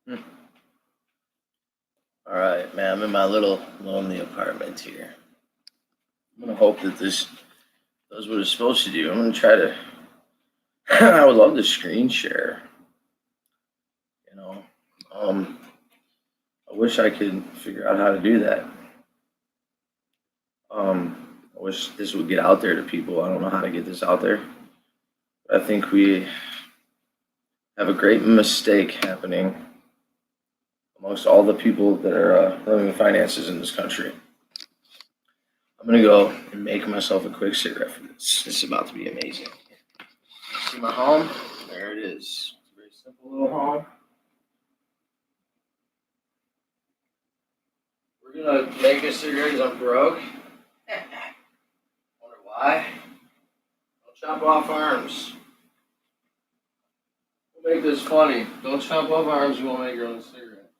Hmm. All right, man. I'm in my little lonely apartment here. I'm gonna hope that this does what it's supposed to do. I'm gonna try to. I would love to screen share. You know, um, I wish I could figure out how to do that. I wish this would get out there to people. I don't know how to get this out there. I think we have a great mistake happening amongst all the people that are running the finances in this country. I'm gonna go and make myself a quick cigarette for this. This is about to be amazing. See my home? There it is. It's a very simple little home. We're gonna make a cigarette because I'm broke. Wonder why? Don't chop off arms. We'll make this funny. Don't chop off arms. You won't make your own cigarette.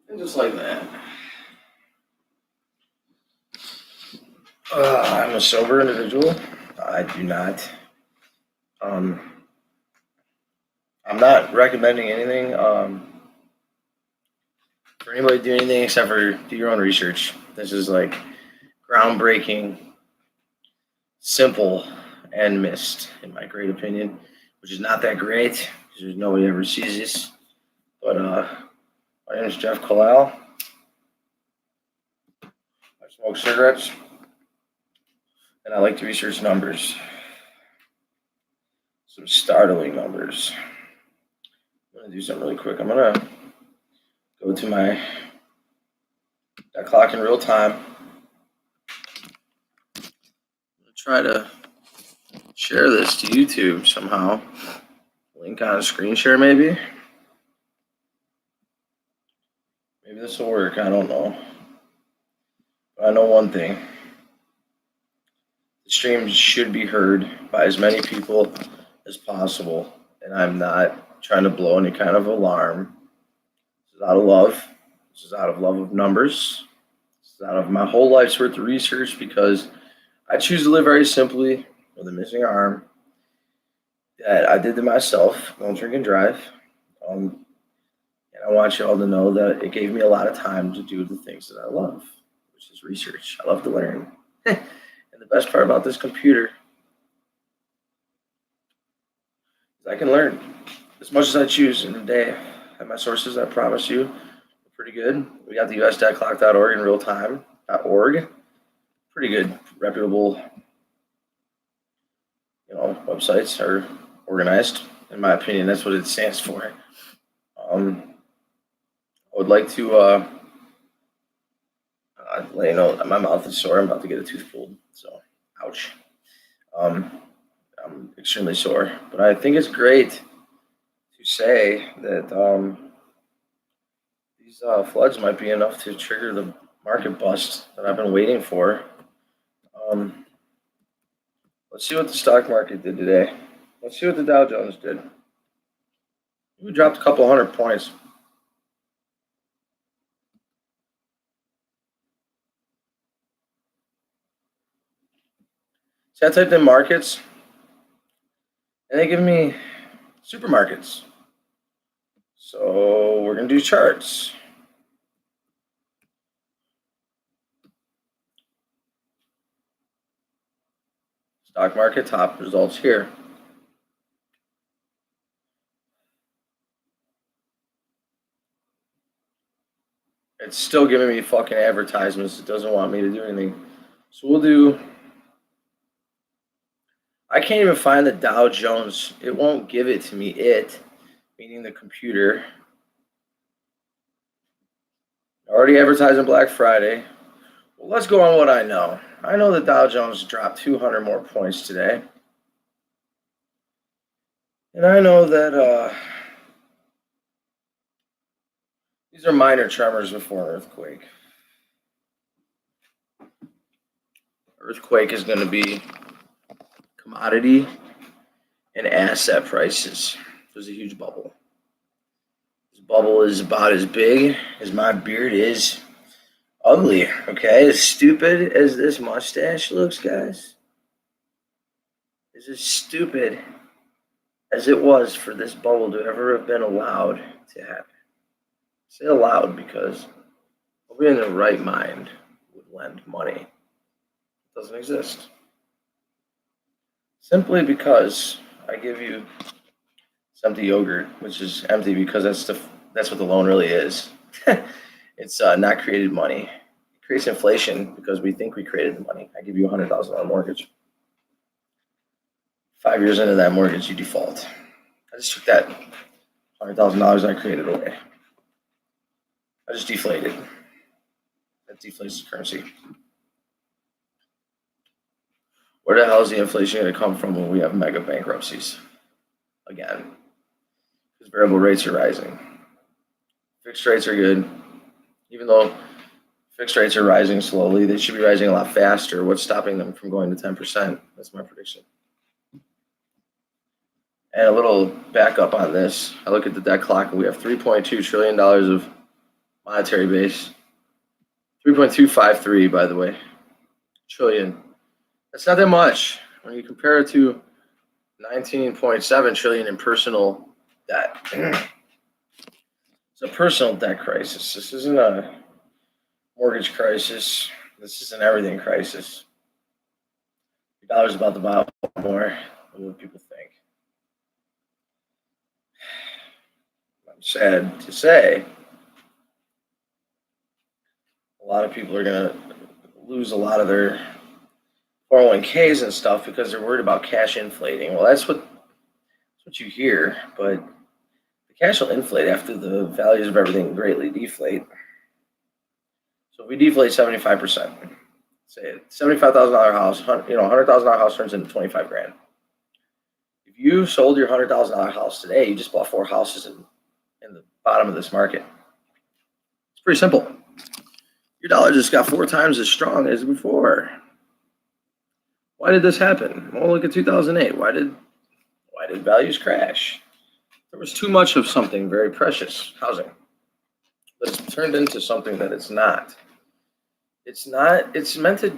And just like that. I'm a sober individual. I do not. Um, I'm not recommending anything for anybody to do anything except for do your own research. This is like groundbreaking, simple, and missed, in my great opinion, which is not that great because nobody ever sees this. But my name is Jeff Kalal. I smoke cigarettes, and I like to research numbers. Some startling numbers. I'm gonna do something really quick. I'm gonna go to my clock in real time. I'm gonna try to share this to YouTube somehow. Link on a screen share, maybe. Maybe this will work. I don't know. But I know one thing. The stream should be heard by as many people as possible, and I'm not trying to blow any kind of alarm. This is out of love. This is out of love of numbers. This is out of my whole life's worth of research because I choose to live very simply with a missing arm that I did to myself. Don't drink and drive. And I want you all to know that it gave me a lot of time to do the things that I love, which is research. I love to learn. And the best part about this computer is I can learn as much as I choose in a day. And my sources, I promise you, are pretty good. We got the us.clock.org in real time.org. Pretty good, reputable, websites are organized. In my opinion, that's what it stands for. I would like to let you know that my mouth is sore. I'm about to get a tooth pulled, so ouch. I'm extremely sore, but I think it's great to say that these floods might be enough to trigger the market bust that I've been waiting for. Let's see what the stock market did today. Let's see what the Dow Jones did. We dropped a couple hundred points. So I typed in markets, and they give me supermarkets. So we're going to do charts. Stock market top results here. It's still giving me fucking advertisements. It doesn't want me to do anything. So we'll do. I can't even find the Dow Jones. It won't give it to me. It, meaning the computer. Already advertising Black Friday. Well, let's go on what I know. I know the Dow Jones dropped 200 more points today. And I know that these are minor tremors before an earthquake. Earthquake is going to be commodity and asset prices. There's a huge bubble. This bubble is about as big as my beard is. ugly, okay? As stupid as this mustache looks, guys, is as stupid as it was for this bubble to ever have been allowed to happen. I say allowed because nobody in their right mind would lend money. It doesn't exist. Simply because I give you some empty yogurt, which is empty because that's what the loan really is. It's not created money. It creates inflation because we think we created the money. I give you $100,000 mortgage. 5 years into that mortgage, you default. I just took that $100,000 I created away. I just deflated. That deflates the currency. Where the hell is the inflation going to come from when we have mega bankruptcies? Again, because variable rates are rising. Fixed rates are good. Even though fixed rates are rising slowly, they should be rising a lot faster. What's stopping them from going to 10%? That's my prediction. And a little backup on this. I look at the debt clock and we have $3.2 trillion of monetary base. 3.253, by the way, trillion. That's not that much when you compare it to 19.7 trillion in personal debt. It's a personal debt crisis. This isn't a mortgage crisis. This is an everything crisis. Your dollar's about to buy more than what people think. I'm sad to say a lot of people are going to lose a lot of their 401ks and stuff because they're worried about cash inflating. Well, that's what you hear, but the cash will inflate after the values of everything greatly deflate. So if we deflate 75%, say $75,000 house, $100,000 house turns into 25 grand. If you sold your $100,000 house today, you just bought 4 houses in the bottom of this market. It's pretty simple. Your dollar just got 4 times as strong as before. Why did this happen? Well, look at 2008. Why did values crash? There was too much of something very precious, housing. But it's turned into something that it's not. It's not. It's meant to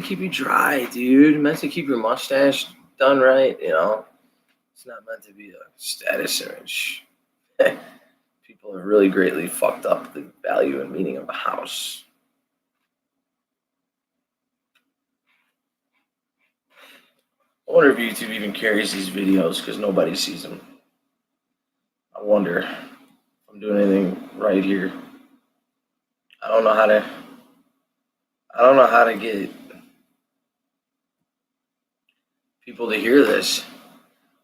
keep you dry, dude. It's meant to keep your mustache done right. It's not meant to be a status image. People have really greatly fucked up the value and meaning of a house. I wonder if YouTube even carries these videos because nobody sees them. I wonder if I'm doing anything right here. I don't know how to get people to hear this.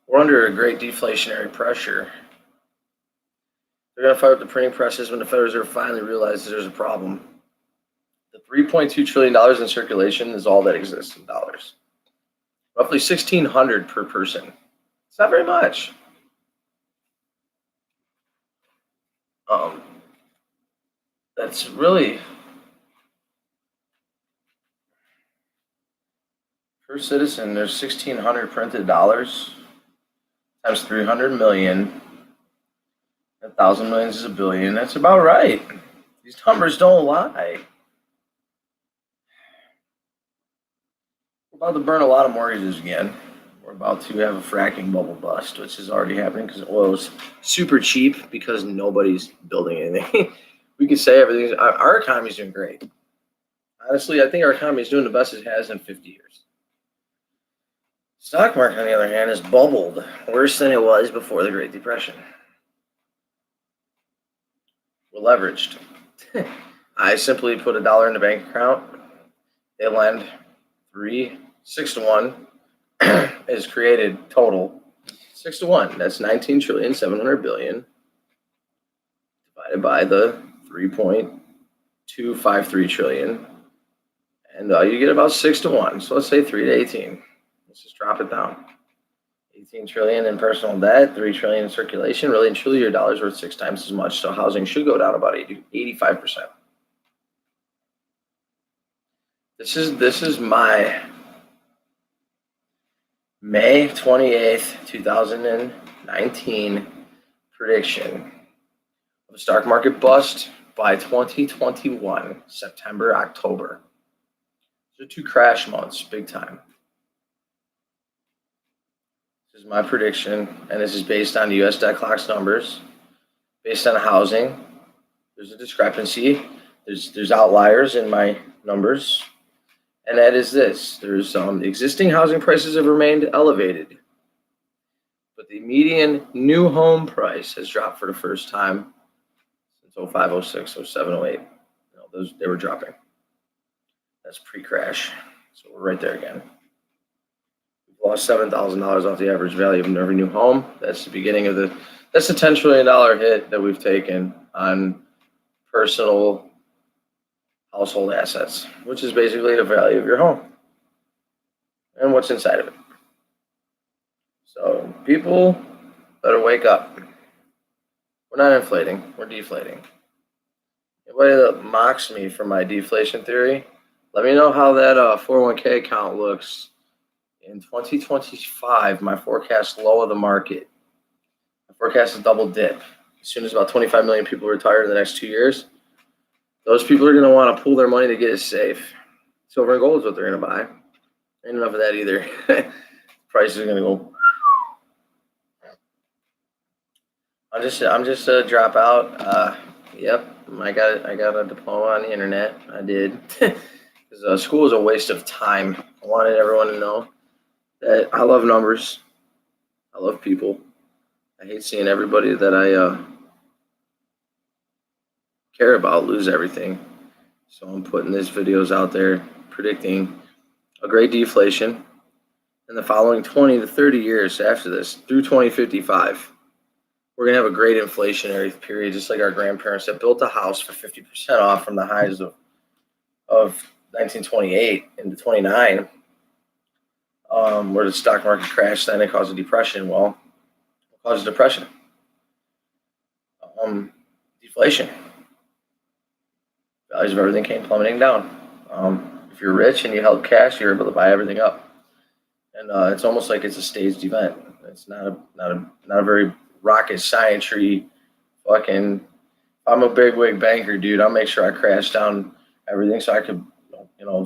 We're under a great deflationary pressure. They're going to fire up the printing presses when the Federal Reserve finally realizes there's a problem. The $3.2 trillion in circulation is all that exists in dollars. Roughly $1,600 per person. It's not very much. That's really per citizen. There's 1,600 printed dollars times 300 million. 1,000 million is a billion. That's about right. These numbers don't lie. We're about to burn a lot of mortgages again. We're about to have a fracking bubble bust, which is already happening because oil is super cheap because nobody's building anything. We can say everything's. Our economy's doing great. Honestly, I think our economy is doing the best it has in 50 years. Stock market, on the other hand, has bubbled worse than it was before the Great Depression. We're leveraged. I simply put $1 in the bank account. They lend 6 to 1 is created total 6 to 1. That's 19,700 billion divided by the 3.253 trillion, and you get about 6 to 1. So let's say 3 to 18. Let's just drop it down. 18 trillion in personal debt, 3 trillion in circulation. Really and truly, your dollar's worth 6 times as much. So housing should go down about 85%. This is my May 28th, 2019 prediction of a stock market bust by 2021, September, October. Those are two crash months, big time. This is my prediction, and this is based on the U.S. debt clock's numbers, based on housing. There's a discrepancy. There's outliers in my numbers, and that is this: there's existing housing prices have remained elevated, but the median new home price has dropped for the first time since 05, 06, 07, 08. Those they were dropping. That's pre-crash, so we're right there again. We've lost $7,000 off the average value of every new home. That's the beginning of that's the $10 trillion hit that we've taken on personal household assets, which is basically the value of your home and what's inside of it. So people better wake up. We're not inflating, we're deflating. Anybody that mocks me for my deflation theory, let me know how that 401k account looks in 2025. My forecast low of the market. My forecast is double dip. As soon as about 25 million people retire in the next 2 years, those people are going to want to pool their money to get it safe. Silver and gold is what they're going to buy. Ain't enough of that either. Prices are going to go. I'm just a dropout. Yep, I got a diploma on the internet. I did. Because school is a waste of time. I wanted everyone to know that I love numbers. I love people. I hate seeing everybody that I care about lose everything. So I'm putting these videos out there predicting a great deflation in the following 20 to 30 years after this, through 2055. We're going to have a great inflationary period, just like our grandparents that built a house for 50% off from the highs of 1928 into 29, where the stock market crashed, then it caused a depression. Well, it caused a depression. Deflation. Values of everything came plummeting down. If you're rich and you held cash, you're able to buy everything up, and it's almost like it's a staged event. It's not a very rocket science-y fucking. I'm a bigwig banker, dude. I'll make sure I crash down everything so I could,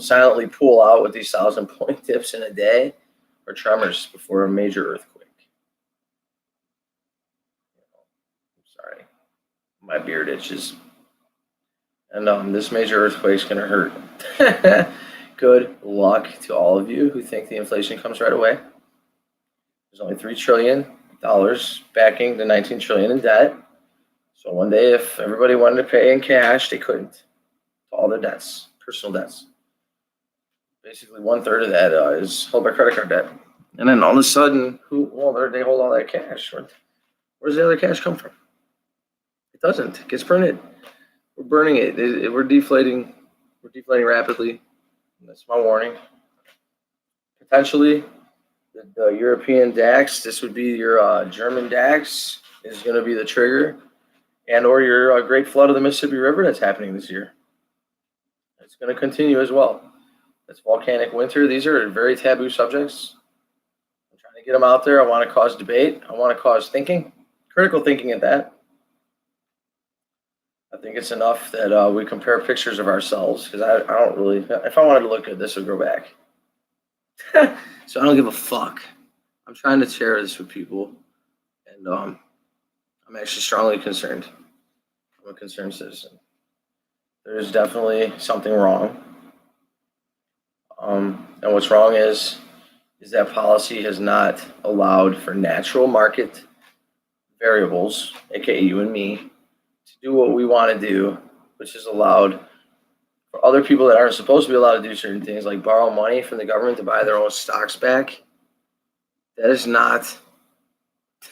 silently pull out with these 1,000-point dips in a day or tremors before a major earthquake. Sorry, my beard itches. And this major earthquake's going to hurt. Good luck to all of you who think the inflation comes right away. There's only $3 trillion backing the $19 trillion in debt. So one day, if everybody wanted to pay in cash, they couldn't. All their debts, personal debts. Basically, 1/3 of that is held by credit card debt. And then all of a sudden, they hold all that cash. Where's the other cash come from? It doesn't. It gets printed. We're burning it. We're deflating. We're deflating rapidly. That's my warning. Potentially, the European DAX, this would be your German DAX, is going to be the trigger, and or your Great Flood of the Mississippi River that's happening this year. It's going to continue as well. It's volcanic winter. These are very taboo subjects. I'm trying to get them out there. I want to cause debate. I want to cause thinking, critical thinking at that. I think it's enough that we compare pictures of ourselves, because I don't really, if I wanted to look good, this would grow back. So I don't give a fuck. I'm trying to share this with people, and I'm actually strongly concerned. I'm a concerned citizen. There is definitely something wrong. And what's wrong is that policy has not allowed for natural market variables, aka you and me, to do what we want to do, which is allowed for other people that aren't supposed to be allowed to do certain things, like borrow money from the government to buy their own stocks back. That is not,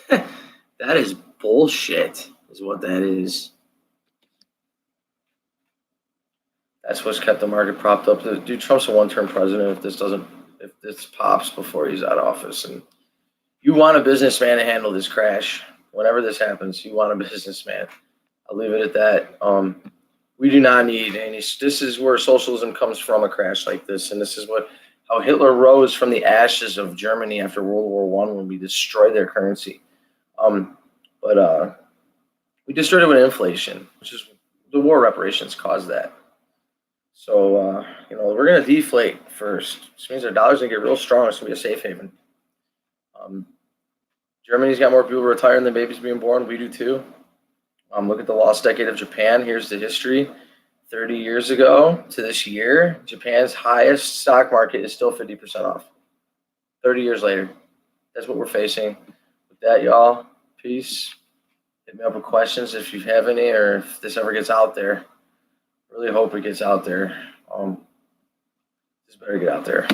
that is bullshit, is what that is. That's what's kept the market propped up. Dude, Trump's a one-term president. If this pops before he's out of office, and you want a businessman to handle this crash, whenever this happens, you want a businessman. I'll leave it at that. We do not need any. This is where socialism comes from, a crash like this, and this is how Hitler rose from the ashes of Germany after World War I, when we destroyed their currency. But we destroyed it with inflation, which is the war reparations caused that. So, we're going to deflate first. This means our dollar's going to get real strong. It's going to be a safe haven. Germany's got more people retiring than babies being born. We do too. Look at the lost decade of Japan. Here's the history. 30 years ago to this year, Japan's highest stock market is still 50% off. 30 years later. That's what we're facing. With that, y'all, peace. Hit me up with questions if you have any, or if this ever gets out there. Really hope it gets out there. This better get out there.